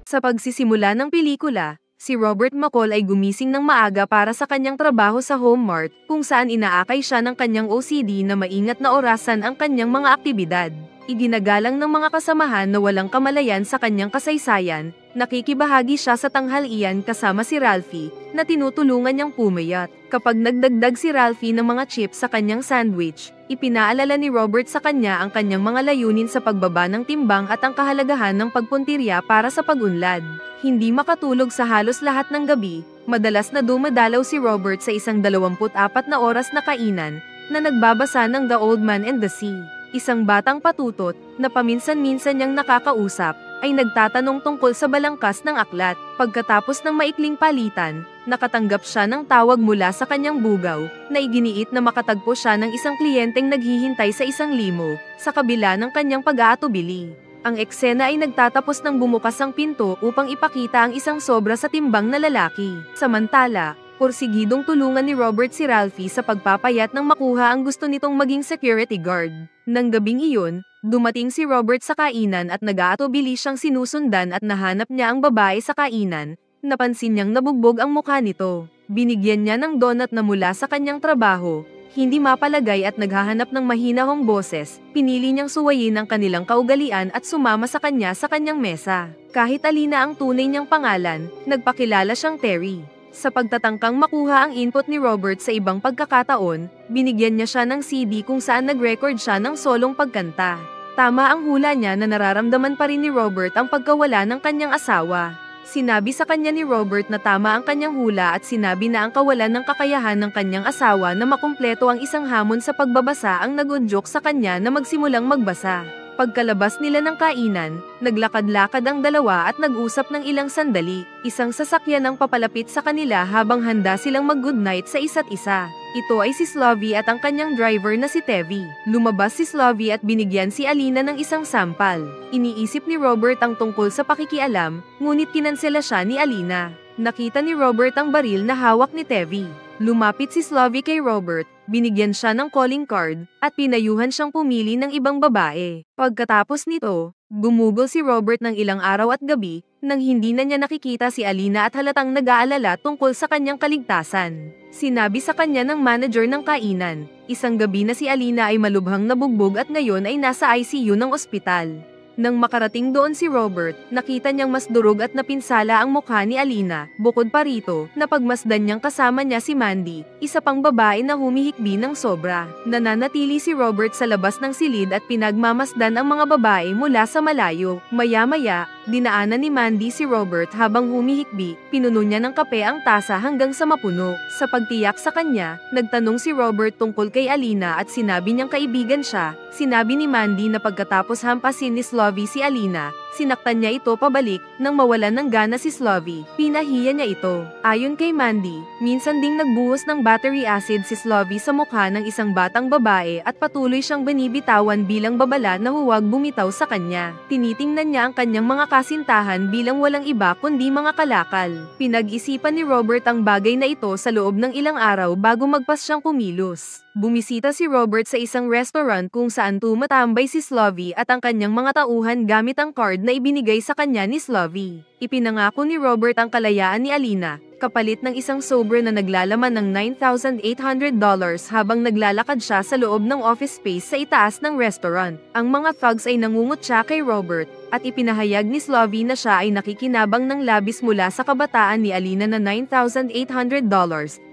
Sa pagsisimula ng pelikula, si Robert McCall ay gumising ng maaga para sa kanyang trabaho sa Home Mart, kung saan inaakay siya ng kanyang OCD na maingat na orasan ang kanyang mga aktibidad. Iginagalang ng mga kasamahan na walang kamalayan sa kanyang kasaysayan, nakikibahagi siya sa tanghalian kasama si Ralphie, na tinutulungan niyang pumayat. Kapag nagdagdag si Ralphie ng mga chips sa kanyang sandwich, ipinaalala ni Robert sa kanya ang kanyang mga layunin sa pagbaba ng timbang at ang kahalagahan ng pagpuntirya para sa pag-unlad. Hindi makatulog sa halos lahat ng gabi, madalas na dumadalaw si Robert sa isang 24 na oras na kainan, na nagbabasa ng The Old Man and the Sea. Isang batang patutot, na paminsan-minsan niyang nakakausap, ay nagtatanong tungkol sa balangkas ng aklat. Pagkatapos ng maikling palitan, nakatanggap siya ng tawag mula sa kanyang bugaw, na iginiit na makatagpo siya ng isang kliyenteng naghihintay sa isang limo, sa kabila ng kanyang pag-aatubili. Ang eksena ay nagtatapos ng bumukas ang pinto upang ipakita ang isang sobra sa timbang na lalaki. Samantala, porsigidong tulungan ni Robert si Ralphie sa pagpapayat nang makuha ang gusto nitong maging security guard. Nang gabing iyon, dumating si Robert sa kainan at nag-aatubili siyang sinusundan at nahanap niya ang babae sa kainan. Napansin niyang nabugbog ang mukha nito. Binigyan niya ng donut na mula sa kanyang trabaho. Hindi mapalagay at naghahanap ng mahinahong boses, pinili niyang suwayin ang kanilang kaugalian at sumama sa kanyang mesa. Kahit Alina ang tunay niyang pangalan, nagpakilala siyang Terry. Sa pagtatangkang makuha ang input ni Robert sa ibang pagkakataon, binigyan niya siya ng CD kung saan nag-record siya ng solong pagkanta. Tama ang hula niya na nararamdaman pa rin ni Robert ang pagkawala ng kanyang asawa. Sinabi sa kanya ni Robert na tama ang kanyang hula at sinabi na ang kawalan ng kakayahan ng kanyang asawa na makumpleto ang isang hamon sa pagbabasa ang nagudyok sa kanya na magsimulang magbasa. Pagkalabas nila ng kainan, naglakad-lakad ang dalawa at nag-usap ng ilang sandali. Isang sasakyan ang papalapit sa kanila habang handa silang mag-goodnight sa isa't isa. Ito ay si Slovy at ang kanyang driver na si Tevi. Lumabas si Slovy at binigyan si Alina ng isang sampal. Iniisip ni Robert ang tungkol sa pakikialam, ngunit kinansela siya ni Alina. Nakita ni Robert ang baril na hawak ni Tevi. Lumapit si Slovy kay Robert, binigyan siya ng calling card, at pinayuhan siyang pumili ng ibang babae. Pagkatapos nito, gumugol si Robert ng ilang araw at gabi, nang hindi na niya nakikita si Alina at halatang nag-aalala tungkol sa kanyang kaligtasan. Sinabi sa kanya ng manager ng kainan, isang gabi na si Alina ay malubhang nabugbog at ngayon ay nasa ICU ng ospital. Nang makarating doon si Robert, nakita niyang mas durog at napinsala ang mukha ni Alina. Bukod pa rito, napagmasdan niyang kasama niya si Mandy, isa pang babae na humihikbi ng sobra. Nananatili si Robert sa labas ng silid at pinagmamasdan ang mga babae mula sa malayo. Maya-maya, dinaanan ni Mandy si Robert habang humihikbi, pinuno niya ng kape ang tasa hanggang sa mapuno. Sa pagtiyak sa kanya, nagtanong si Robert tungkol kay Alina at sinabi niyang kaibigan siya. Sinabi ni Mandy na pagkatapos hampasin ni Slovy si Alina, sinaktan niya ito pabalik, nang mawalan ng gana si Slovy, pinahiya niya ito. Ayon kay Mandy, minsan ding nagbuhos ng battery acid si Slovy sa mukha ng isang batang babae at patuloy siyang binibitawan bilang babala na huwag bumitaw sa kanya. Tinitingnan niya ang kanyang mga kasintahan bilang walang iba kundi mga kalakal. Pinag-isipan ni Robert ang bagay na ito sa loob ng ilang araw bago magpas siyang kumilos. Bumisita si Robert sa isang restaurant kung saan tumatambay si Slovy at ang kanyang mga tauhan gamit ang card na ibinigay sa kanya ni Slovy. Ipinangako ni Robert ang kalayaan ni Alina, kapalit ng isang sobre na naglalaman ng $9,800 habang naglalakad siya sa loob ng office space sa itaas ng restaurant. Ang mga thugs ay nangungutya kay Robert, at ipinahayag ni Slovy na siya ay nakikinabang ng labis mula sa kabataan ni Alina na $9,800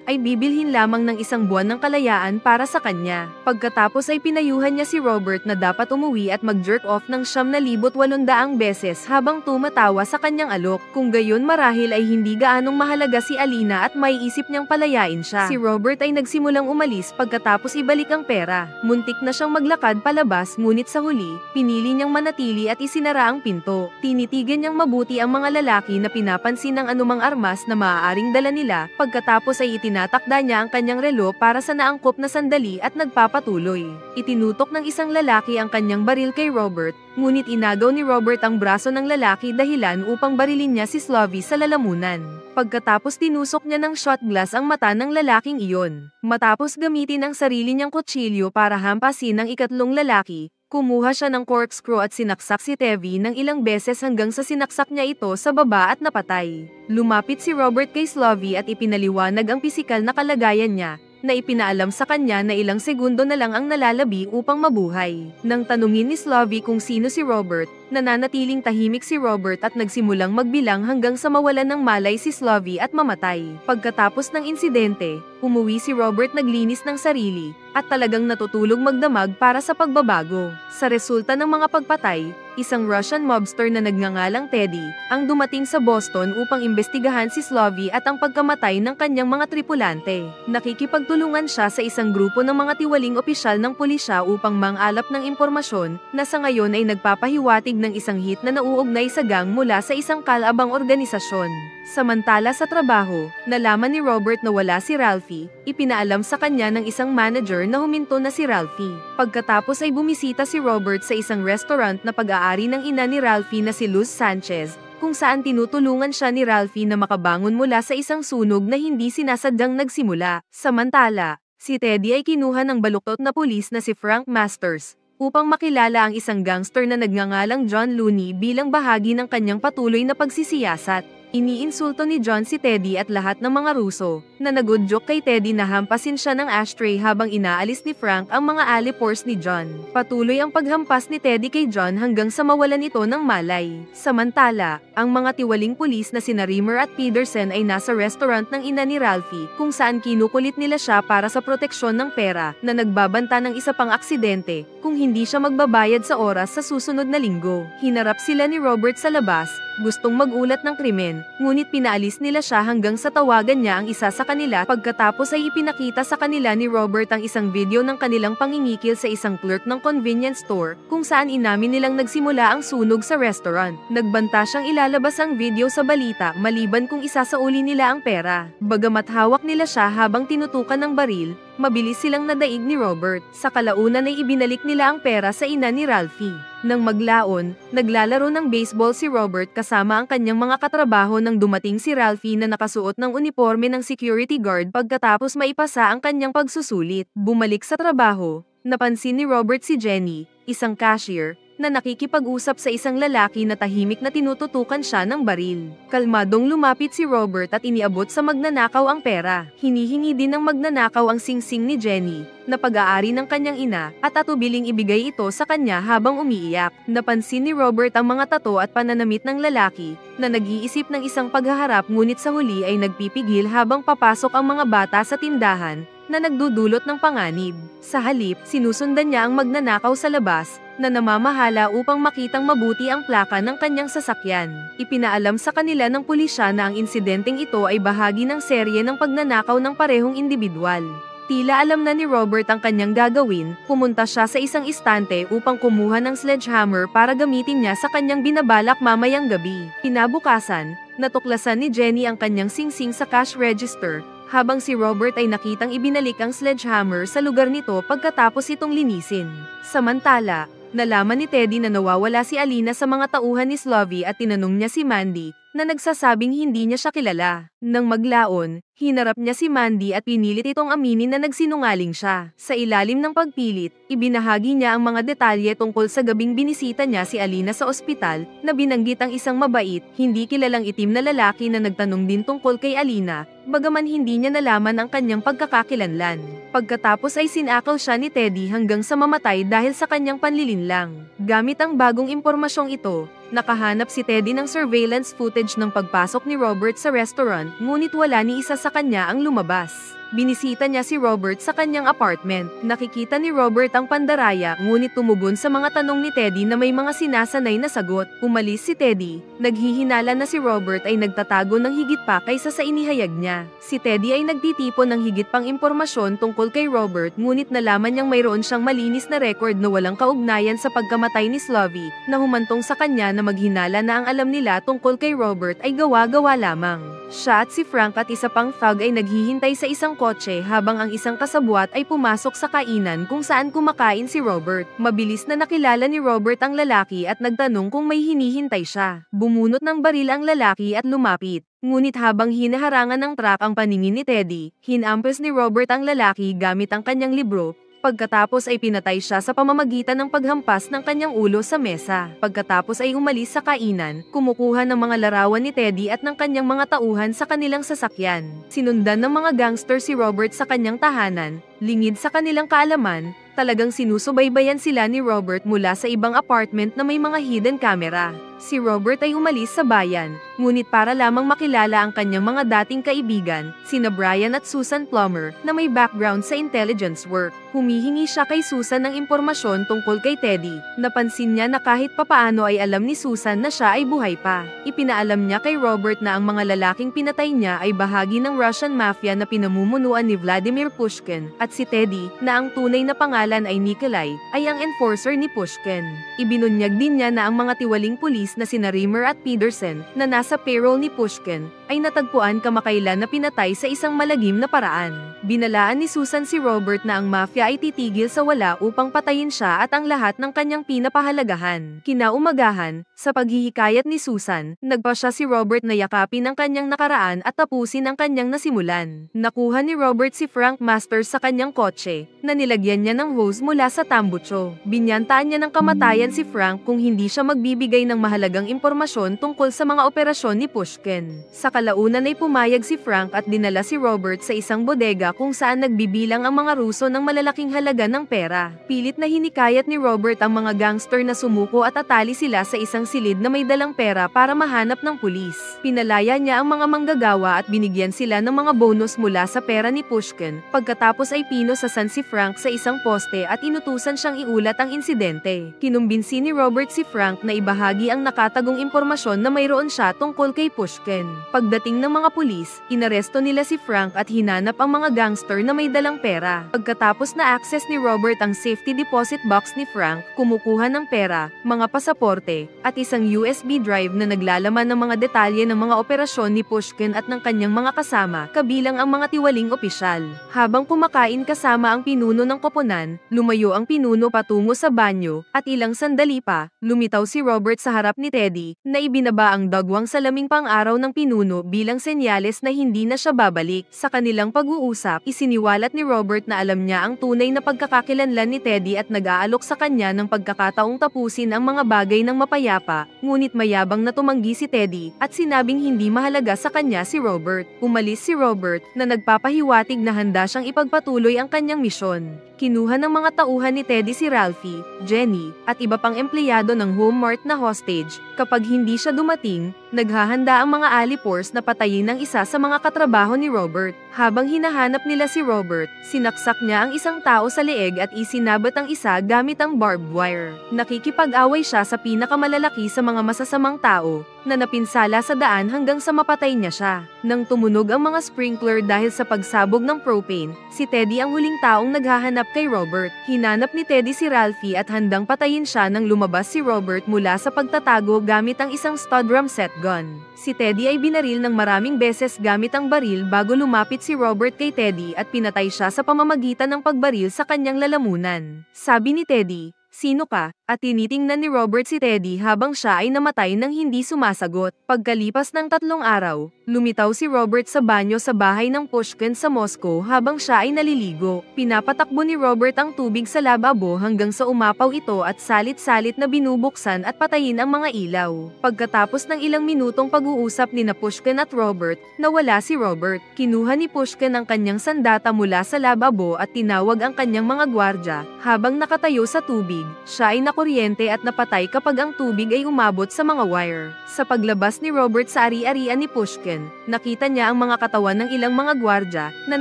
ay bibilhin lamang ng isang buwan ng kalayaan para sa kanya. Pagkatapos ay pinayuhan niya si Robert na dapat umuwi at mag-jerk off ng 9,800 beses habang tumatawa sa kanyang alok. Kung gayon marahil ay hindi gaanong mahalaga si Alina at maiisip niyang palayain siya. Si Robert ay nagsimulang umalis pagkatapos ibalik ang pera. Muntik na siyang maglakad palabas ngunit sa huli, pinili niyang manatili at isinara ang pinto. Tinitigan niyang mabuti ang mga lalaki na pinapansin ng anumang armas na maaaring dala nila. Pagkatapos ay tinatakda niya ang kanyang relo para sa naangkop na sandali at nagpapatuloy. Itinutok ng isang lalaki ang kanyang baril kay Robert, ngunit inagaw ni Robert ang braso ng lalaki dahilan upang barilin niya si Slovy sa lalamunan. Pagkatapos tinusok niya ng shot glass ang mata ng lalaking iyon. Matapos gamitin ang sarili niyang kutsilyo para hampasin ang ikatlong lalaki, Kumuha siya ng corkscrew at sinaksak si Tevi ng ilang beses hanggang sa sinaksak niya ito sa baba at napatay. Lumapit si Robert kay Slovy at ipinaliwanag ang pisikal na kalagayan niya, na ipinaalam sa kanya na ilang segundo na lang ang nalalabi upang mabuhay. Nang tanungin ni Slovy kung sino si Robert, nananatiling tahimik si Robert at nagsimulang magbilang hanggang sa mawalan ng malay si Slovy at mamatay. Pagkatapos ng insidente, umuwi si Robert naglinis ng sarili, at talagang natutulog magdamag para sa pagbabago. Sa resulta ng mga pagpatay, isang Russian mobster na nagngangalang Teddy, ang dumating sa Boston upang imbestigahan si Slovy at ang pagkamatay ng kanyang mga tripulante. Nakikipagtulungan siya sa isang grupo ng mga tiwaling opisyal ng pulisya upang mangalap ng impormasyon, na sa ngayon ay nagpapahiwatig ng isang hit na nauugnay sa gang mula sa isang kalabang organisasyon. Samantala sa trabaho, nalaman ni Robert na wala si Ralphie, ipinaalam sa kanya ng isang manager na huminto na si Ralphie. Pagkatapos ay bumisita si Robert sa isang restaurant na pag-aari ng ina ni Ralphie na si Luz Sanchez, kung saan tinutulungan siya ni Ralphie na makabangon mula sa isang sunog na hindi sinasadyang nagsimula. Samantala, si Teddy ay kinuha ng baluktot na pulis na si Frank Masters, upang makilala ang isang gangster na nagngangalang John Looney bilang bahagi ng kanyang patuloy na pagsisiyasat. Iniinsulto ni John si Teddy at lahat ng mga Ruso, na nag-udyok kay Teddy na hampasin siya ng ashtray habang inaalis ni Frank ang mga alipores ni John. Patuloy ang paghampas ni Teddy kay John hanggang sa mawalan ito ng malay. Samantala, ang mga tiwaling pulis na sina Rimmer at Peterson ay nasa restaurant ng ina ni Ralphie, kung saan kinukulit nila siya para sa proteksyon ng pera, na nagbabanta ng isa pang aksidente, kung hindi siya magbabayad sa oras sa susunod na linggo. Hinarap sila ni Robert sa labas, gustong mag-ulat ng krimen, ngunit pinaalis nila siya hanggang sa tawagan niya ang isa sa kanila. Pagkatapos ay ipinakita sa kanila ni Robert ang isang video ng kanilang pangingikil sa isang clerk ng convenience store, kung saan inamin nilang nagsimula ang sunog sa restaurant. Nagbanta siyang ilalabas ang video sa balita maliban kung isasauli nila ang pera. Bagamat hawak nila siya habang tinutukan ng baril, mabilis silang nadaig ni Robert. Sa kalaunan ay ibinalik nila ang pera sa ina ni Ralphie. Nang maglaon, naglalaro ng baseball si Robert kasama ang kanyang mga katrabaho nang dumating si Ralphie na nakasuot ng uniforme ng security guard pagkatapos maipasa ang kanyang pagsusulit. Bumalik sa trabaho, napansin ni Robert si Jenny, isang cashier, na nakikipag-usap sa isang lalaki na tahimik na tinututukan siya ng baril. Kalmadong lumapit si Robert at iniabot sa magnanakaw ang pera. Hinihingi din ng magnanakaw ang singsing ni Jenny, na pag-aari ng kanyang ina, at atubiling ibigay ito sa kanya habang umiiyak. Napansin ni Robert ang mga tato at pananamit ng lalaki, na nag-iisip ng isang paghaharap ngunit sa huli ay nagpipigil habang papasok ang mga bata sa tindahan, na nagdudulot ng panganib. Sa halip, sinusundan niya ang magnanakaw sa labas, na namamahala upang makitang mabuti ang plaka ng kanyang sasakyan. Ipinaalam sa kanila ng pulisya na ang insidenteng ito ay bahagi ng serye ng pagnanakaw ng parehong individual. Tila alam na ni Robert ang kanyang gagawin, pumunta siya sa isang istante upang kumuha ng sledgehammer para gamitin niya sa kanyang binabalak mamayang gabi. Kinabukasan, natuklasan ni Jenny ang kanyang singsing sa cash register, habang si Robert ay nakitang ibinalik ang sledgehammer sa lugar nito pagkatapos itong linisin. Samantala, nalaman ni Teddy na nawawala si Alina sa mga tauhan ni Slovy at tinanong niya si Mandy, na nagsasabing hindi niya siya kilala. Nang maglaon, hinarap niya si Mandy at pinilit itong aminin na nagsinungaling siya. Sa ilalim ng pagpilit, ibinahagi niya ang mga detalye tungkol sa gabing binisita niya si Alina sa ospital, na binanggit ang isang mabait, hindi kilalang itim na lalaki na nagtanong din tungkol kay Alina, bagaman hindi niya nalaman ang kanyang pagkakakilanlan. Pagkatapos ay sinakaw siya ni Teddy hanggang sa mamatay dahil sa kanyang panlilinlang. Gamit ang bagong impormasyong ito, nakahanap si Teddy ng surveillance footage ng pagpasok ni Robert sa restaurant, ngunit wala ni isa sa kanya ang lumabas. Binisita niya si Robert sa kanyang apartment. Nakikita ni Robert ang pandaraya, ngunit tumubon sa mga tanong ni Teddy na may mga sinasanay na sagot. Umalis si Teddy. Naghihinala na si Robert ay nagtatago ng higit pa kaysa sa inihayag niya. Si Teddy ay nagtitipon ng higit pang impormasyon tungkol kay Robert, ngunit nalaman niyang mayroon siyang malinis na record na walang kaugnayan sa pagkamatay ni Slovy, na humantong sa kanya na maghinala na ang alam nila tungkol kay Robert ay gawa-gawa lamang. Siya at si Frank at isa pang thug ay naghihintay sa isang kotse habang ang isang kasabwat ay pumasok sa kainan kung saan kumakain si Robert. Mabilis na nakilala ni Robert ang lalaki at nagtanong kung may hinihintay siya. Bumunot ng baril ang lalaki at lumapit. Ngunit habang hinaharangan ng truck ang paningin ni Teddy, hinampas ni Robert ang lalaki gamit ang kanyang libro. Pagkatapos ay pinatay siya sa pamamagitan ng paghampas ng kanyang ulo sa mesa. Pagkatapos ay umalis sa kainan, kumukuha ng mga larawan ni Teddy at ng kanyang mga tauhan sa kanilang sasakyan. Sinundan ng mga gangster si Robert sa kanyang tahanan, lingid sa kanilang kaalaman, talagang sinusubaybayan sila ni Robert mula sa ibang apartment na may mga hidden camera. Si Robert ay umalis sa bayan, ngunit para lamang makilala ang kanyang mga dating kaibigan, sina Brian at Susan Plummer, na may background sa intelligence work. Humihingi siya kay Susan ng impormasyon tungkol kay Teddy. Napansin niya na kahit papaano ay alam ni Susan na siya ay buhay pa. Ipinaalam niya kay Robert na ang mga lalaking pinatay niya ay bahagi ng Russian mafia na pinamumunuan ni Vladimir Pushkin, at si Teddy, na ang tunay na pangalan ay Nikolai, ay ang enforcer ni Pushkin. Ibinunyag din niya na ang mga tiwaling pulis na sina Rimmer at Peterson, na nasa payroll ni Pushkin, ay natagpuan kamakailan na pinatay sa isang malagim na paraan. Binalaan ni Susan si Robert na ang mafia ay titigil sa wala upang patayin siya at ang lahat ng kanyang pinapahalagahan. Kinaumagahan, sa paghihikayat ni Susan, nagpa siya si Robert na yakapin ang kanyang nakaraan at tapusin ang kanyang nasimulan. Nakuha ni Robert si Frank Masters sa kanyang kotse, na nilagyan niya ng hose mula sa tambucho. Binyantaan niya ng kamatayan si Frank kung hindi siya magbibigay ng mahalagang impormasyon tungkol sa mga operasyon ni Pushkin. Sa kalaunan ay pumayag si Frank at dinala si Robert sa isang bodega kung saan nagbibilang ang mga Ruso ng malalaking halaga ng pera. Pilit na hinikayat ni Robert ang mga gangster na sumuko at atali sila sa isang silid na may dalang pera para mahanap ng pulis. Pinalaya niya ang mga manggagawa at binigyan sila ng mga bonus mula sa pera ni Pushkin. Pagkatapos ay pinosasan si Frank sa isang poste at inutusan siyang iulat ang insidente. Kinumbinsi ni Robert si Frank na ibahagi ang nakatagong impormasyon na mayroon siya tungkol kay Pushkin. Pagdating ng mga pulis, inaresto nila si Frank at hinanap ang mga gangster na may dalang pera. Pagkatapos na access ni Robert ang safety deposit box ni Frank, kumukuha ng pera, mga pasaporte, at isang USB drive na naglalaman ng mga detalye ng mga operasyon ni Pushkin at ng kanyang mga kasama, kabilang ang mga tiwaling opisyal. Habang kumakain kasama ang pinuno ng koponan, lumayo ang pinuno patungo sa banyo, at ilang sandali pa, lumitaw si Robert sa harap ni Teddy, na ibinaba ang dagwang salaming pang-araw ng pinuno bilang senyales na hindi na siya babalik. Sa kanilang pag-uusap, isiniwalat ni Robert na alam niya ang tunay na pagkakakilanlan ni Teddy at nag-aalok sa kanya ng pagkakataong tapusin ang mga bagay ng mapayapa, ngunit mayabang na tumanggi si Teddy, at sinabing hindi mahalaga sa kanya si Robert. Umalis si Robert, na nagpapahiwatig na handa siyang ipagpatuloy ang kanyang misyon. Kinuha ng mga tauhan ni Teddy si Ralphie, Jenny, at iba pang empleyado ng Home Mart na hostage. Kapag hindi siya dumating, naghahanda ang mga alipors na patayin ang isa sa mga katrabaho ni Robert. Habang hinahanap nila si Robert, sinaksak niya ang isang tao sa leeg at isinabot ang isa gamit ang barbed wire. Nakikipag-away siya sa pinakamalalaki sa mga masasamang tao, na napinsala sa daan hanggang sa mapatay niya siya. Nang tumunog ang mga sprinkler dahil sa pagsabog ng propane, si Teddy ang huling taong naghahanap kay Robert. Hinanap ni Teddy si Ralphie at handang patayin siya nang lumabas si Robert mula sa pagtatago gamit ang isang stud drum set gun. Si Teddy ay binaril ng maraming beses gamit ang baril bago lumapit si Robert kay Teddy at pinatay siya sa pamamagitan ng pagbaril sa kanyang lalamunan. Sabi ni Teddy, "Sino ka?" At tinitingnan ni Robert si Teddy habang siya ay namatay nang hindi sumasagot. Pagkalipas ng 3 araw, lumitaw si Robert sa banyo sa bahay ng Pushkin sa Moscow habang siya ay naliligo. Pinapatakbo ni Robert ang tubig sa lababo hanggang sa umapaw ito at salit-salit na binubuksan at patayin ang mga ilaw. Pagkatapos ng ilang minutong pag-uusap ni Pushkin at Robert, nawala si Robert. Kinuha ni Pushkin ang kanyang sandata mula sa lababo at tinawag ang kanyang mga gwardya. Habang nakatayo sa tubig, siya ay kuryente at napatay kapag ang tubig ay umabot sa mga wire. Sa paglabas ni Robert sa ari-arian ni Pushkin, nakita niya ang mga katawan ng ilang mga gwardya na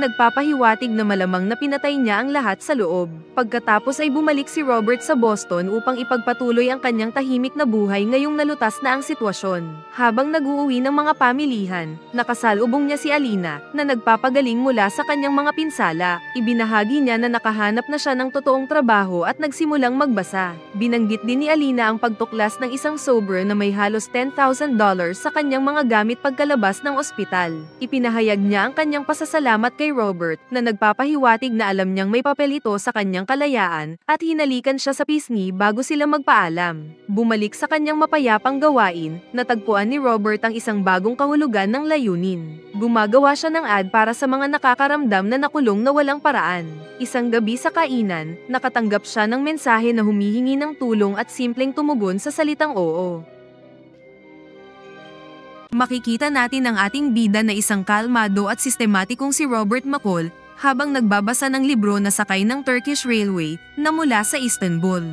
nagpapahiwatig na malamang na pinatay niya ang lahat sa loob. Pagkatapos ay bumalik si Robert sa Boston upang ipagpatuloy ang kanyang tahimik na buhay ngayong nalutas na ang sitwasyon. Habang nag-uuwi ng mga pamilihan, nakasalubong niya si Alina, na nagpapagaling mula sa kanyang mga pinsala. Ibinahagi niya na nakahanap na siya ng totoong trabaho at nagsimulang magbasa. Binanggit din ni Alina ang pagtuklas ng isang sobra na may halos $10,000 sa kanyang mga gamit pagkalabas ng ospital. Ipinahayag niya ang kanyang pasasalamat kay Robert na nagpapahiwatig na alam niyang may papel ito sa kanyang kalayaan at hinalikan siya sa pisngi bago sila magpaalam. Bumalik sa kanyang mapayapang gawain, natagpuan ni Robert ang isang bagong kahulugan ng layunin. Gumagawa siya ng ad para sa mga nakakaramdam na nakulong na walang paraan. Isang gabi sa kainan, nakatanggap siya ng mensahe na humihingi ng tulong at simpleng tumugon sa salitang oo. Makikita natin ang ating bida na isang kalmado at sistematikong si Robert McCall habang nagbabasa ng libro na Sakay ng Turkish Railway na mula sa Istanbul.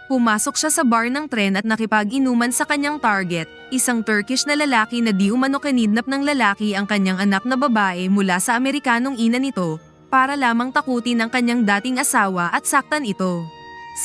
Pumasok siya sa bar ng tren at nakipag-inuman sa kanyang target, isang Turkish na lalaki na di umano kinidnap ng lalaki ang kanyang anak na babae mula sa Amerikanong ina nito para lamang takutin ang kanyang dating asawa at saktan ito.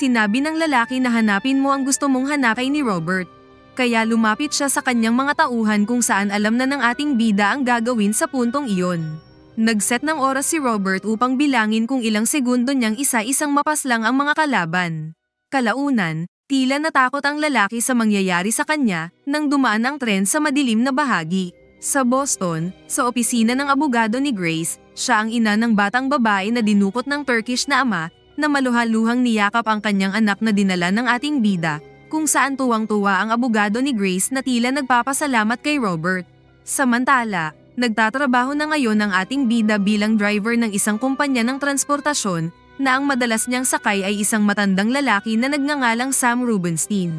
Sinabi ng lalaki na hanapin mo ang gusto mong hanapin ni Robert. Kaya lumapit siya sa kanyang mga tauhan kung saan alam na ng ating bida ang gagawin sa puntong iyon. Nagset ng oras si Robert upang bilangin kung ilang segundo niyang isa-isang mapaslang ang mga kalaban. Kalaunan, tila natakot ang lalaki sa mangyayari sa kanya nang dumaan ang tren sa madilim na bahagi. Sa Boston, sa opisina ng abogado ni Grace, siya ang ina ng batang babae na dinukot ng Turkish na ama na maluhaluhang niyakap ang kanyang anak na dinala ng ating bida, kung saan tuwang-tuwa ang abogado ni Grace na tila nagpapasalamat kay Robert. Samantala, nagtatrabaho na ngayon ang ating bida bilang driver ng isang kumpanya ng transportasyon na ang madalas niyang sakay ay isang matandang lalaki na nagngangalang Sam Rubenstein.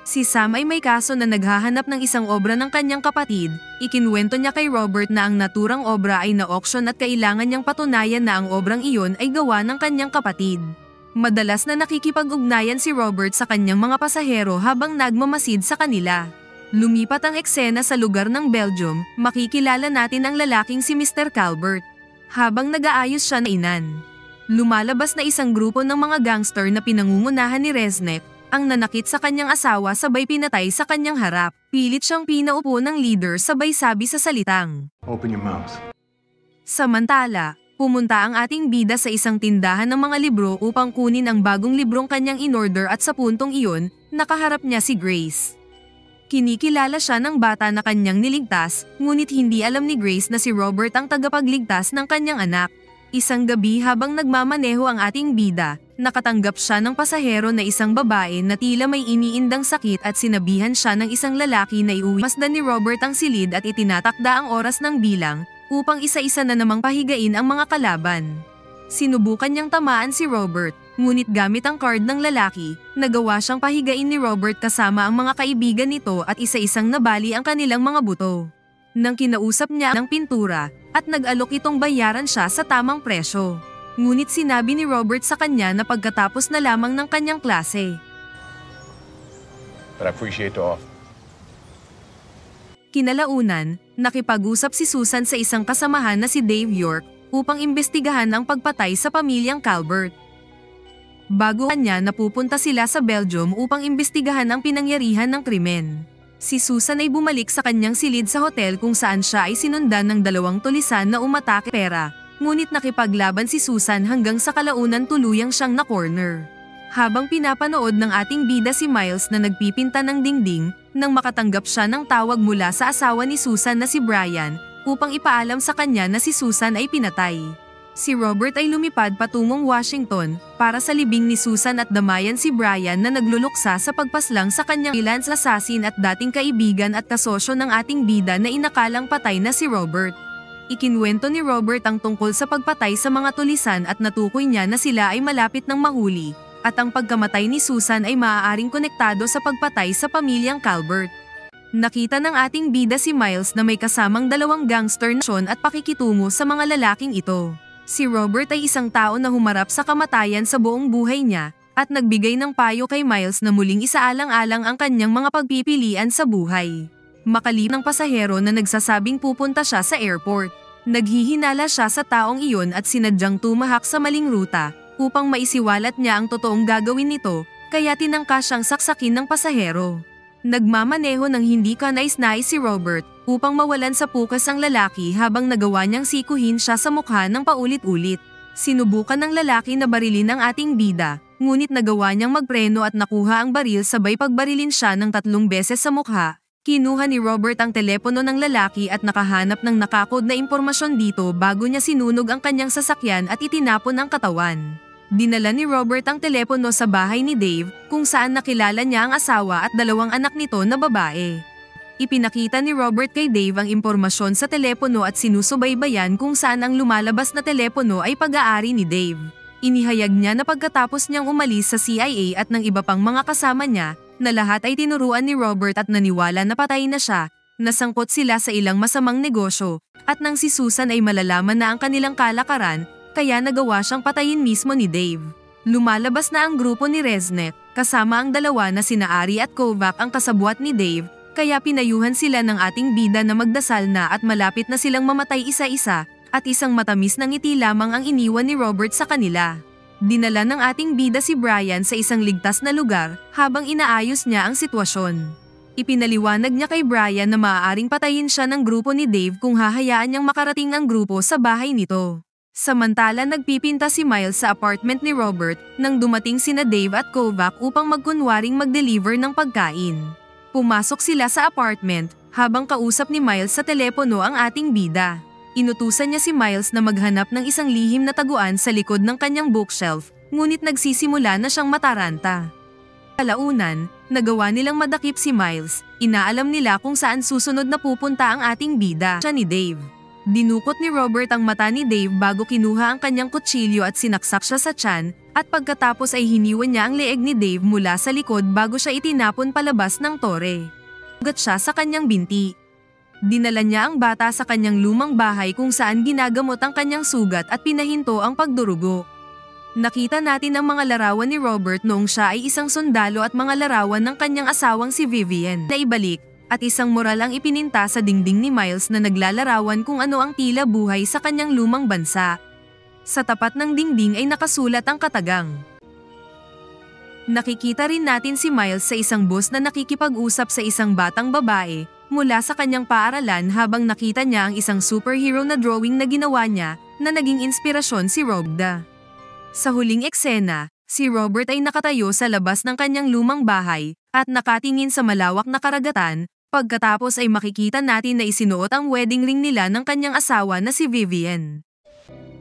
Si Sam ay may kaso na naghahanap ng isang obra ng kanyang kapatid. Ikinwento niya kay Robert na ang naturang obra ay na-auction at kailangan niyang patunayan na ang obrang iyon ay gawa ng kanyang kapatid. Madalas na nakikipag-ugnayan si Robert sa kanyang mga pasahero habang nagmamasid sa kanila. Lumipat ang eksena sa lugar ng Belgium, makikilala natin ang lalaking si Mr. Calvert. Habang nag-aayos siya na inan, lumalabas na isang grupo ng mga gangster na pinangungunahan ni Reznek, ang nanakit sa kanyang asawa sabay pinatay sa kanyang harap. Pilit siyang pinaupo ng leader sabay sabi sa salitang, "Open your mouth." Samantala, pumunta ang ating bida sa isang tindahan ng mga libro upang kunin ang bagong librong kanyang in-order at sa puntong iyon, nakaharap niya si Grace. Kinikilala siya ng bata na kanyang niligtas, ngunit hindi alam ni Grace na si Robert ang tagapagligtas ng kanyang anak. Isang gabi habang nagmamaneho ang ating bida, nakatanggap siya ng pasahero na isang babae na tila may iniindang sakit at sinabihan siya ng isang lalaki na iuwi. Masdan ni Robert ang silid at itinatakda ang oras ng bilang, upang isa-isa na namang pahigain ang mga kalaban. Sinubukan niyang tamaan si Robert, ngunit gamit ang card ng lalaki, nagawa siyang pahigain ni Robert kasama ang mga kaibigan nito at isa-isang nabali ang kanilang mga buto. Nang kinausap niya ng pintura, at nag-alok itong bayaran siya sa tamang presyo. Ngunit sinabi ni Robert sa kanya na pagkatapos na lamang ng kanyang klase. But I appreciate the offer. Kinalaunan, nakipag-usap si Susan sa isang kasamahan na si Dave York upang imbestigahan ang pagpatay sa pamilyang Calvert. Bago niya napupunta sila sa Belgium upang imbestigahan ang pinangyarihan ng krimen. Si Susan ay bumalik sa kanyang silid sa hotel kung saan siya ay sinundan ng dalawang tulisan na umatake pera, ngunit nakipaglaban si Susan hanggang sa kalaunan tuluyang siyang na-corner. Habang pinapanood ng ating bida si Miles na nagpipinta ng dingding, nang makatanggap siya ng tawag mula sa asawa ni Susan na si Brian, upang ipaalam sa kanya na si Susan ay pinatay. Si Robert ay lumipad patungong Washington para sa libing ni Susan at damayan si Brian na nagluluksa sa pagpaslang sa kanyang freelance assassin at dating kaibigan at kasosyo ng ating bida na inakalang patay na si Robert. Ikinwento ni Robert ang tungkol sa pagpatay sa mga tulisan at natukoy niya na sila ay malapit ng mahuli, at ang pagkamatay ni Susan ay maaaring konektado sa pagpatay sa pamilyang Calvert. Nakita ng ating bida si Miles na may kasamang dalawang gangster na at pakikitungo sa mga lalaking ito. Si Robert ay isang tao na humarap sa kamatayan sa buong buhay niya, at nagbigay ng payo kay Miles na muling isaalang-alang ang kanyang mga pagpipilian sa buhay. Makalipas ng pasahero na nagsasabing pupunta siya sa airport, naghihinala siya sa taong iyon at sinadyang tumahak sa maling ruta, upang maisiwalat niya ang totoong gagawin nito, kaya tinangka siyang saksakin ng pasahero. Nagmamaneho ng hindi kanais-nais si Robert upang mawalan sa pukas ang lalaki habang nagawa niyang sikuhin siya sa mukha ng paulit-ulit. Sinubukan ng lalaki na barilin ang ating bida, ngunit nagawa niyang magpreno at nakuha ang baril sabay pagbarilin siya ng 3 beses sa mukha. Kinuha ni Robert ang telepono ng lalaki at nakahanap ng nakakode na impormasyon dito bago niya sinunog ang kanyang sasakyan at itinapon ang katawan. Dinala ni Robert ang telepono sa bahay ni Dave, kung saan nakilala niya ang asawa at 2 anak nito na babae. Ipinakita ni Robert kay Dave ang impormasyon sa telepono at sinusubaybayan kung saan ang lumalabas na telepono ay pag-aari ni Dave. Inihayag niya na pagkatapos niyang umalis sa CIA at ng iba pang mga kasama niya, na lahat ay tinuruan ni Robert at naniwala na patay na siya, nasangkot sila sa ilang masamang negosyo, at nang si Susan ay malalaman na ang kanilang kalakaran, kaya nagawa siyang patayin mismo ni Dave. Lumalabas na ang grupo ni Resnick, kasama ang 2 na sina Ari at Kovac ang kasabwat ni Dave, kaya pinayuhan sila ng ating bida na magdasal na at malapit na silang mamatay isa-isa, at isang matamis na ngiti lamang ang iniwan ni Robert sa kanila. Dinala ng ating bida si Brian sa isang ligtas na lugar habang inaayos niya ang sitwasyon. Ipinaliwanag niya kay Brian na maaaring patayin siya ng grupo ni Dave kung hahayaan niyang makarating ang grupo sa bahay nito. Samantala nagpipinta si Miles sa apartment ni Robert nang dumating sina Dave at Kovac upang magkunwaring mag-deliver ng pagkain. Pumasok sila sa apartment habang kausap ni Miles sa telepono ang ating bida. Inutusan niya si Miles na maghanap ng isang lihim na taguan sa likod ng kanyang bookshelf, ngunit nagsisimula na siyang mataranta. Kalaunan, nagawa nilang madakip si Miles, inaalam nila kung saan susunod na pupunta ang ating bida, siya ni Dave. Dinukot ni Robert ang mata ni Dave bago kinuha ang kanyang kutsilyo at sinaksak siya sa tiyan, at pagkatapos ay hiniwan niya ang leeg ni Dave mula sa likod bago siya itinapon palabas ng tore. Ugat siya sa kanyang binti. Dinala niya ang bata sa kanyang lumang bahay kung saan ginagamot ang kanyang sugat at pinahinto ang pagdurugo. Nakita natin ang mga larawan ni Robert noong siya ay isang sundalo at mga larawan ng kanyang asawang si Vivian na ibalik, at isang mural ang ipininta sa dingding ni Miles na naglalarawan kung ano ang tila buhay sa kanyang lumang bansa. Sa tapat ng dingding ay nakasulat ang katagang. Nakikita rin natin si Miles sa isang bus na nakikipag-usap sa isang batang babae mula sa kanyang paaralan habang nakita niya ang isang superhero na drawing na ginawa niya na naging inspirasyon si Robda. Sa huling eksena, si Robert ay nakatayo sa labas ng kanyang lumang bahay at nakatingin sa malawak na karagatan. Pagkatapos ay makikita natin na isinuot ang wedding ring nila ng kanyang asawa na si Vivian.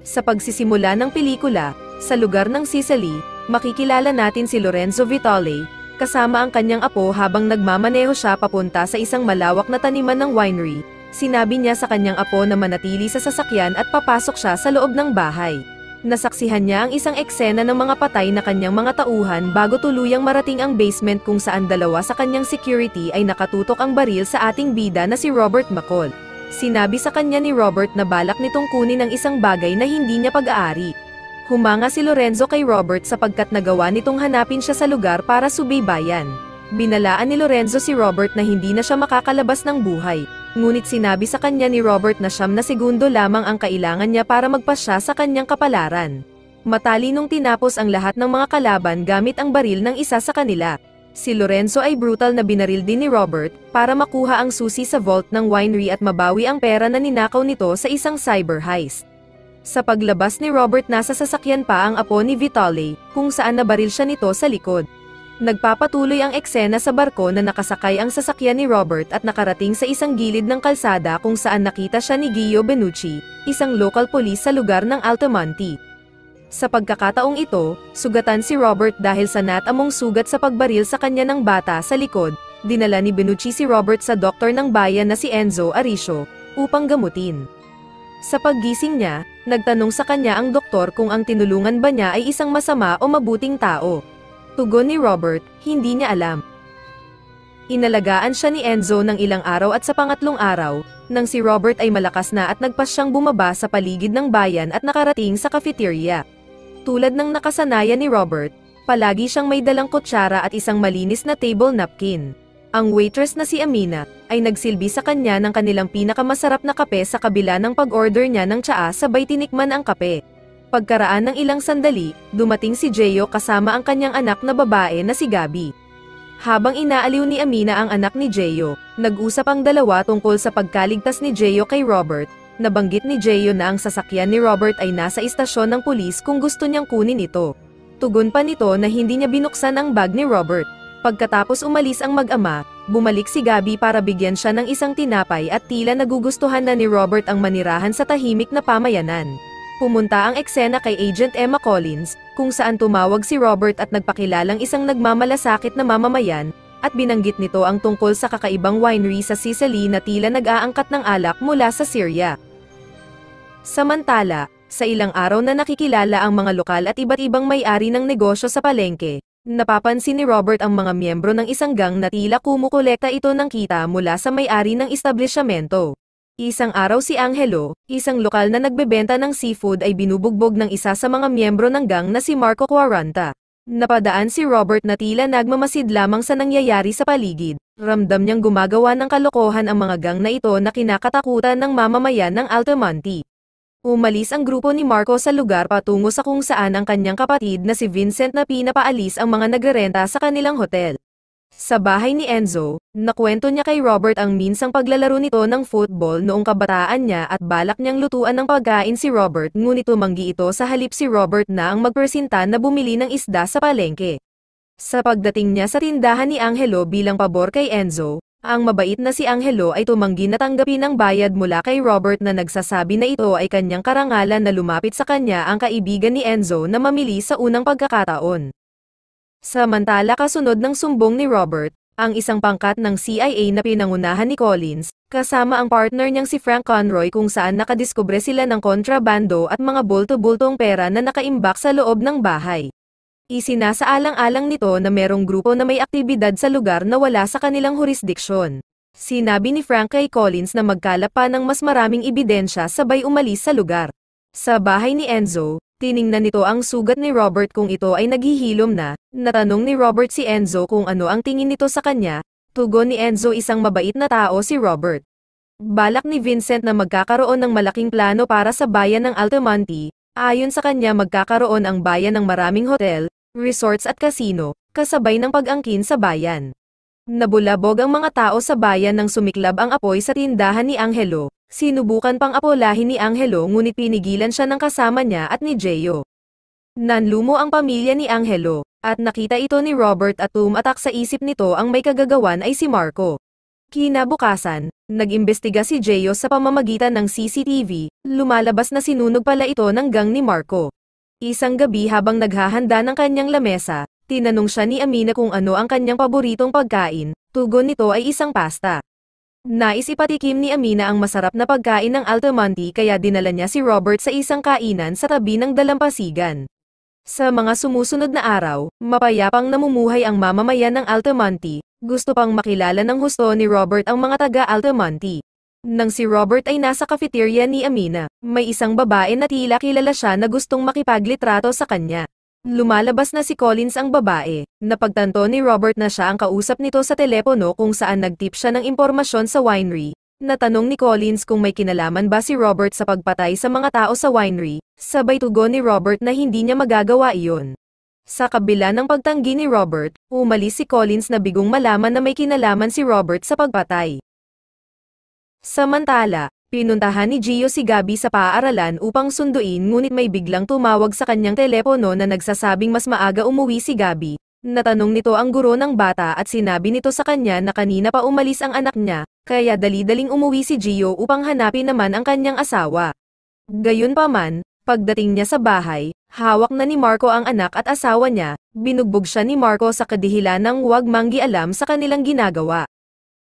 Sa pagsisimula ng pelikula, sa lugar ng Sicily, makikilala natin si Lorenzo Vitale, kasama ang kanyang apo habang nagmamaneho siya papunta sa isang malawak na taniman ng winery. Sinabi niya sa kanyang apo na manatili sa sasakyan at papasok siya sa loob ng bahay. Nasaksihan niya ang isang eksena ng mga patay na kanyang mga tauhan bago tuluyang marating ang basement kung saan 2 sa kanyang security ay nakatutok ang baril sa ating bida na si Robert McCall. Sinabi sa kanya ni Robert na balak nitong kunin ang isang bagay na hindi niya pag-aari. Humanga si Lorenzo kay Robert sapagkat nagawa nitong hanapin siya sa lugar para subaybayan. Binalaan ni Lorenzo si Robert na hindi na siya makakalabas ng buhay. Ngunit sinabi sa kanya ni Robert na 9 na segundo lamang ang kailangan niya para magpasya sa kanyang kapalaran. Matalinong tinapos ang lahat ng mga kalaban gamit ang baril ng isa sa kanila. Si Lorenzo ay brutal na binaril din ni Robert para makuha ang susi sa vault ng winery at mabawi ang pera na ninakaw nito sa isang cyber heist. Sa paglabas ni Robert nasa sasakyan pa ang apo ni Vitale, kung saan nabaril siya nito sa likod. Nagpapatuloy ang eksena sa barko na nakasakay ang sasakyan ni Robert at nakarating sa isang gilid ng kalsada kung saan nakita siya ni Gio Benucci, isang local police sa lugar ng Altamonte. Sa pagkakataong ito, sugatan si Robert dahil sa natamong sugat sa pagbaril sa kanya ng bata sa likod. Dinala ni Benucci si Robert sa doktor ng bayan na si Enzo Aricio, upang gamutin. Sa paggising niya, nagtanong sa kanya ang doktor kung ang tinulungan ba niya ay isang masama o mabuting tao. Tugon ni Robert, hindi niya alam. Inalagaan siya ni Enzo ng ilang araw at sa pangatlong araw, nang si Robert ay malakas na at nagpasyang bumaba sa paligid ng bayan at nakarating sa cafeteria. Tulad ng nakasanayan ni Robert, palagi siyang may dalang kutsara at isang malinis na table napkin. Ang waitress na si Amina, ay nagsilbi sa kanya ng kanilang pinakamasarap na kape sa kabila ng pag-order niya ng tsaa sabay tinikman ang kape. Pagkaraan ng ilang sandali, dumating si Gio kasama ang kanyang anak na babae na si Gabi. Habang inaaliw ni Amina ang anak ni Gio, nag-usap ang dalawa tungkol sa pagkaligtas ni Gio kay Robert. Nabanggit ni Gio na ang sasakyan ni Robert ay nasa istasyon ng pulis kung gusto niyang kunin ito. Tugon pa nito na hindi niya binuksan ang bag ni Robert. Pagkatapos umalis ang mag-ama, bumalik si Gabby para bigyan siya ng isang tinapay at tila nagugustuhan na ni Robert ang manirahan sa tahimik na pamayanan. Pumunta ang eksena kay Agent Emma Collins, kung saan tumawag si Robert at nagpakilalang isang nagmamalasakit na mamamayan, at binanggit nito ang tungkol sa kakaibang winery sa Sicily na tila nag-aangkat ng alak mula sa Syria. Samantala, sa ilang araw na nakikilala ang mga lokal at iba't ibang may-ari ng negosyo sa palengke, napapansin ni Robert ang mga miyembro ng isang gang na tila kumukolekta ito ng kita mula sa may-ari ng establishmento. Isang araw si Angelo, isang lokal na nagbebenta ng seafood ay binubugbog ng isa sa mga miyembro ng gang na si Marco Quaranta. Napadaan si Robert na tila nagmamasid lamang sa nangyayari sa paligid. Ramdam niyang gumagawa ng kalokohan ang mga gang na ito na kinakatakutan ng mamamayan ng Altamonte. Umalis ang grupo ni Marco sa lugar patungo sa kung saan ang kanyang kapatid na si Vincent na pinapaalis ang mga nagrerenta sa kanilang hotel. Sa bahay ni Enzo, nakwento niya kay Robert ang minsang paglalaro nito ng football noong kabataan niya at balak niyang lutuan ng pagkain si Robert, ngunit tumanggi ito sa halip si Robert na ang magpresenta na bumili ng isda sa palengke. Sa pagdating niya sa tindahan ni Angelo bilang pabor kay Enzo, ang mabait na si Angelo ay tumanggi na tanggapin ang bayad mula kay Robert na nagsasabi na ito ay kanyang karangalan na lumapit sa kanya ang kaibigan ni Enzo na mamili sa unang pagkakataon. Samantala kasunod ng sumbong ni Robert, ang isang pangkat ng CIA na pinangunahan ni Collins, kasama ang partner niyang si Frank Conroy kung saan nakadiskubre sila ng kontrabando at mga bulto-bultong pera na nakaimbak sa loob ng bahay. Isinasaalang-alang nito na merong grupo na may aktibidad sa lugar na wala sa kanilang jurisdiksyon. Sinabi ni Frank kay Collins na magkalap pa ng mas maraming ebidensya sabay umalis sa lugar. Sa bahay ni Enzo, tiningnan nito ang sugat ni Robert kung ito ay naghihilom na. Natanong ni Robert si Enzo kung ano ang tingin nito sa kanya. Tugon ni Enzo, isang mabait na tao si Robert. Balak ni Vincent na magkakaroon ng malaking plano para sa bayan ng Altamonte. Ayon sa kanya magkakaroon ang bayan ng maraming hotel, resorts at casino, kasabay ng pag-angkin sa bayan. Nabulabog ang mga tao sa bayan nang sumiklab ang apoy sa tindahan ni Angelo. Sinubukan pang apolahin ni Angelo ngunit pinigilan siya ng kasama niya at ni Gio. Nanlumo ang pamilya ni Angelo, at nakita ito ni Robert at tumatak sa isip nito ang may kagagawan ay si Marco. Kinabukasan, nag-imbestiga si Gio sa pamamagitan ng CCTV, lumalabas na sinunog pala ito ng gang ni Marco. Isang gabi habang naghahanda ng kanyang lamesa, tinanong siya ni Amina kung ano ang kanyang paboritong pagkain, tugon nito ay isang pasta. Nais ipatikim ni Amina ang masarap na pagkain ng Altamonte kaya dinala niya si Robert sa isang kainan sa tabi ng dalampasigan. Sa mga sumusunod na araw, mapayapang namumuhay ang mamamayan ng Altamonte, gusto pang makilala ng husto ni Robert ang mga taga-Altamonte. Nang si Robert ay nasa cafeteria ni Amina, may isang babae na tila kilala siya na gustong makipaglitrato sa kanya. Lumalabas na si Collins ang babae. Napagtanto ni Robert na siya ang kausap nito sa telepono kung saan nagtip siya ng impormasyon sa winery. Natanong ni Collins kung may kinalaman ba si Robert sa pagpatay sa mga tao sa winery, sabay tugon ni Robert na hindi niya magagawa iyon. Sa kabila ng pagtanggi ni Robert, umalis si Collins na bigong malaman na may kinalaman si Robert sa pagpatay. Samantala, pinuntahan ni Gio si Gabby sa paaralan upang sunduin ngunit may biglang tumawag sa kanyang telepono na nagsasabing mas maaga umuwi si Gabby. Natanong nito ang guro ng bata at sinabi nito sa kanya na kanina pa umalis ang anak niya, kaya dali-daling umuwi si Gio upang hanapin naman ang kanyang asawa. Gayunpaman, pagdating niya sa bahay, hawak na ni Marco ang anak at asawa niya, binugbog siya ni Marco sa kadahilan ng huwag manggialam sa kanilang ginagawa.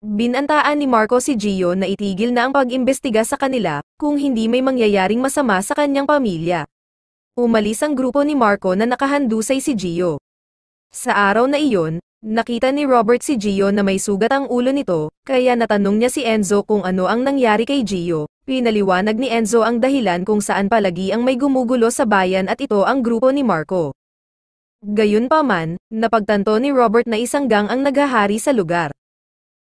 Binantaan ni Marco si Gio na itigil na ang pag-imbestiga sa kanila kung hindi may mangyayaring masama sa kanyang pamilya. Umalis ang grupo ni Marco na nakahandusay si Gio. Sa araw na iyon, nakita ni Robert si Gio na may sugat ang ulo nito, kaya natanong niya si Enzo kung ano ang nangyari kay Gio. Pinaliwanag ni Enzo ang dahilan kung saan palagi ang may gumugulo sa bayan at ito ang grupo ni Marco. Gayunpaman, napagtanto ni Robert na isang gang ang naghahari sa lugar.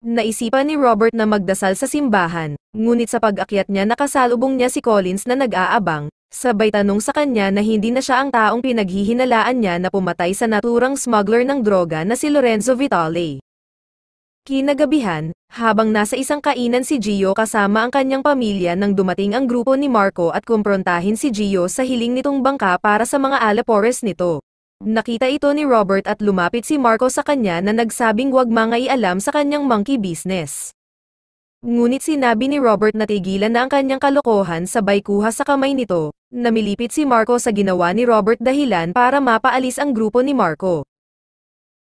Naisipan ni Robert na magdasal sa simbahan, ngunit sa pag-akyat niya nakasalubong niya si Collins na nag-aabang, sabay tanong sa kanya na hindi na siya ang taong pinaghihinalaan niya na pumatay sa naturang smuggler ng droga na si Lorenzo Vitale. Kinagabihan, habang nasa isang kainan si Gio kasama ang kanyang pamilya nang dumating ang grupo ni Marco at kumprontahin si Gio sa hiling nitong bangka para sa mga alapores nito. Nakita ito ni Robert at lumapit si Marco sa kanya na nagsabing huwag mangaialam sa kanyang monkey business. Ngunit sinabi ni Robert na tigilan na ang kanyang kalokohan sabay kuha sa kamay nito. Namilipit si Marco sa ginawa ni Robert dahilan para mapaalis ang grupo ni Marco.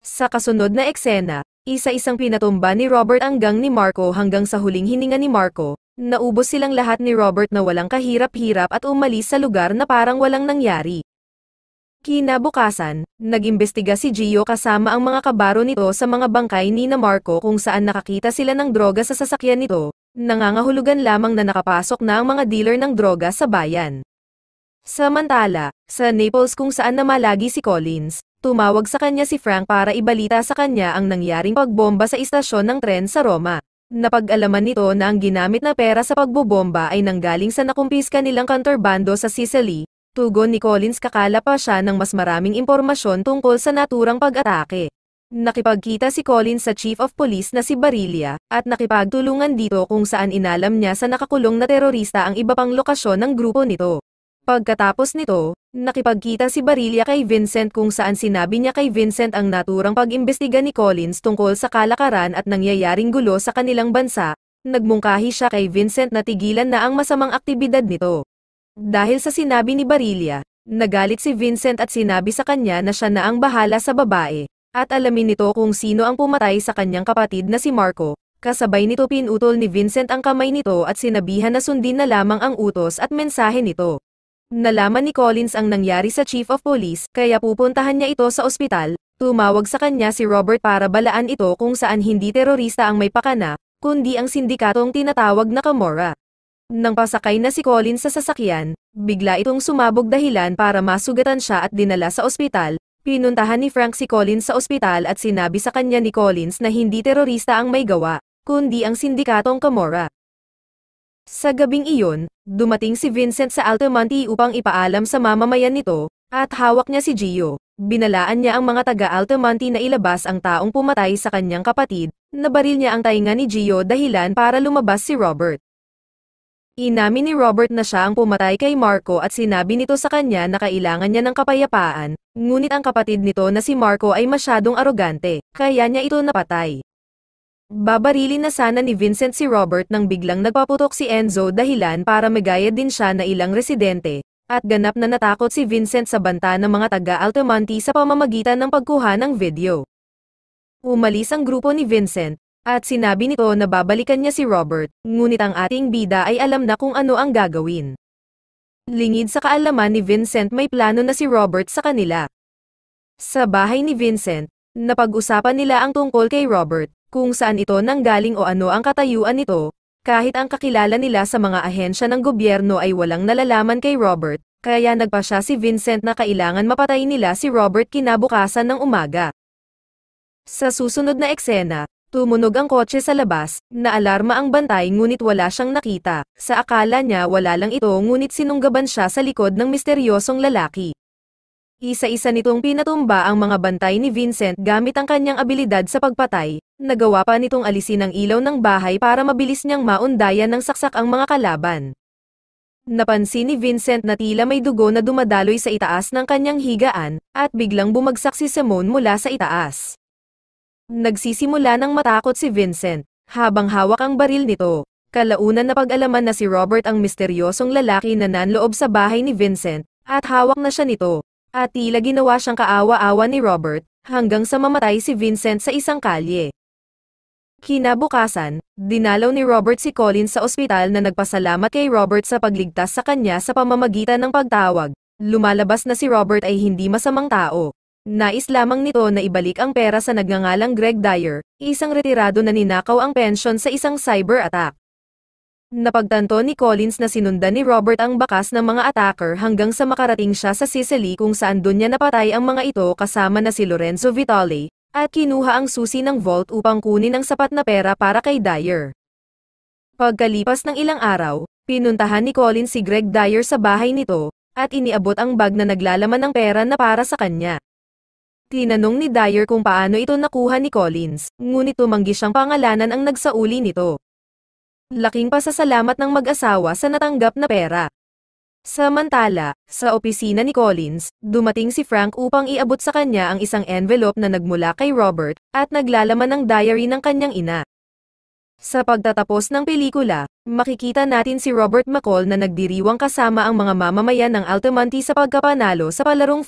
Sa kasunod na eksena, isa-isang pinatumba ni Robert ang gang ni Marco hanggang sa huling hininga ni Marco. Naubos silang lahat ni Robert na walang kahirap-hirap at umalis sa lugar na parang walang nangyari. Kinabukasan, nag-imbestiga si Gio kasama ang mga kabaro nito sa mga bangkay ni Marco kung saan nakakita sila ng droga sa sasakyan nito. Nangangahulugan lamang na nakapasok na ang mga dealer ng droga sa bayan. Samantala, sa Naples kung saan namalagi si Collins, tumawag sa kanya si Frank para ibalita sa kanya ang nangyaring pagbomba sa istasyon ng tren sa Roma. Napag-alaman nito na ang ginamit na pera sa pagbobomba ay nanggaling sa nakumpiska nilang kontrabando sa Sicily. Tugon ni Collins kakala pa siya ng mas maraming impormasyon tungkol sa naturang pag-atake. Nakipagkita si Collins sa Chief of Police na si Barilla, at nakipagtulungan dito kung saan inalam niya sa nakakulong na terorista ang iba pang lokasyon ng grupo nito. Pagkatapos nito, nakipagkita si Barilla kay Vincent kung saan sinabi niya kay Vincent ang naturang pag-imbestiga ni Collins tungkol sa kalakaran at nangyayaring gulo sa kanilang bansa. Nagmungkahi siya kay Vincent na tigilan na ang masamang aktibidad nito. Dahil sa sinabi ni Barilla, nagalit si Vincent at sinabi sa kanya na siya na ang bahala sa babae, at alamin nito kung sino ang pumatay sa kanyang kapatid na si Marco. Kasabay nito pinutol ni Vincent ang kamay nito at sinabihan na sundin na lamang ang utos at mensahe nito. Nalaman ni Collins ang nangyari sa Chief of Police, kaya pupuntahan niya ito sa ospital. Tumawag sa kanya si Robert para balaan ito kung saan hindi terorista ang may pakana, kundi ang sindikatong tinatawag na Camorra. Nang pasakay na si Collins sa sasakyan, bigla itong sumabog dahilan para masugatan siya at dinala sa ospital. Pinuntahan ni Frank si Collins sa ospital at sinabi sa kanya ni Collins na hindi terorista ang may gawa, kundi ang sindikatong Camorra. Sa gabing iyon, dumating si Vincent sa Altamonte upang ipaalam sa mamamayan nito, at hawak niya si Gio. Binalaan niya ang mga taga-Altamonte na ilabas ang taong pumatay sa kanyang kapatid. Nabaril niya ang tainga ni Gio dahilan para lumabas si Robert. Inamin ni Robert na siya ang pumatay kay Marco at sinabi nito sa kanya na kailangan niya ng kapayapaan, ngunit ang kapatid nito na si Marco ay masyadong arogante, kaya niya ito napatay. Babarilin na sana ni Vincent si Robert nang biglang nagpaputok si Enzo dahilan para magaya din siya na ilang residente, at ganap na natakot si Vincent sa banta ng mga taga-Altamonte sa pamamagitan ng pagkuha ng video. Umalis ang grupo ni Vincent, at sinabi nito na babalikan niya si Robert, ngunit ang ating bida ay alam na kung ano ang gagawin. Lingid sa kaalaman ni Vincent may plano na si Robert sa kanila. Sa bahay ni Vincent, napag-usapan nila ang tungkol kay Robert, kung saan ito nanggaling o ano ang katayuan nito, kahit ang kakilala nila sa mga ahensya ng gobyerno ay walang nalalaman kay Robert, kaya nagpa siya si Vincent na kailangan mapatay nila si Robert kinabukasan ng umaga. Sa susunod na eksena, tumunog ang kotse sa labas, naalarma ang bantay ngunit wala siyang nakita. Sa akala niya wala lang ito ngunit sinunggaban siya sa likod ng misteryosong lalaki. Isa-isa nitong pinatumba ang mga bantay ni Vincent gamit ang kanyang abilidad sa pagpatay. Nagawa pa nitong alisin ang ilaw ng bahay para mabilis niyang maundayan ng saksak ang mga kalaban. Napansin ni Vincent na tila may dugo na dumadaloy sa itaas ng kanyang higaan, at biglang bumagsak si Simone mula sa itaas. Nagsisimula ng matakot si Vincent, habang hawak ang baril nito. Kalaunan na pag-alaman na si Robert ang misteryosong lalaki na nanloob sa bahay ni Vincent, at hawak na siya nito, at tila ginawa siyang kaawa-awa ni Robert, hanggang sa mamatay si Vincent sa isang kalye. Kinabukasan, dinalaw ni Robert si Collins sa ospital na nagpasalamat kay Robert sa pagligtas sa kanya sa pamamagitan ng pagtawag. Lumalabas na si Robert ay hindi masamang tao. Nais lamang nito na ibalik ang pera sa nagngangalang Greg Dyer, isang retirado na ninakaw ang pensyon sa isang cyber attack. Napagtanto ni Collins na sinundan ni Robert ang bakas ng mga attacker hanggang sa makarating siya sa Sicily kung saan doon niya napatay ang mga ito kasama na si Lorenzo Vitale, at kinuha ang susi ng vault upang kunin ang sapat na pera para kay Dyer. Pagkalipas ng ilang araw, pinuntahan ni Collins si Greg Dyer sa bahay nito, at iniabot ang bag na naglalaman ng pera na para sa kanya. Tinanong ni Dyer kung paano ito nakuha ni Collins, ngunit tumanggi siyang pangalanan ang nagsauli nito. Laking pasasalamat ng mag-asawa sa natanggap na pera. Samantala, sa opisina ni Collins, dumating si Frank upang iabot sa kanya ang isang envelope na nagmula kay Robert, at naglalaman ng diary ng kanyang ina. Sa pagtatapos ng pelikula, makikita natin si Robert McCall na nagdiriwang kasama ang mga mamamayan ng Altamonte sa pagkapanalo sa palarong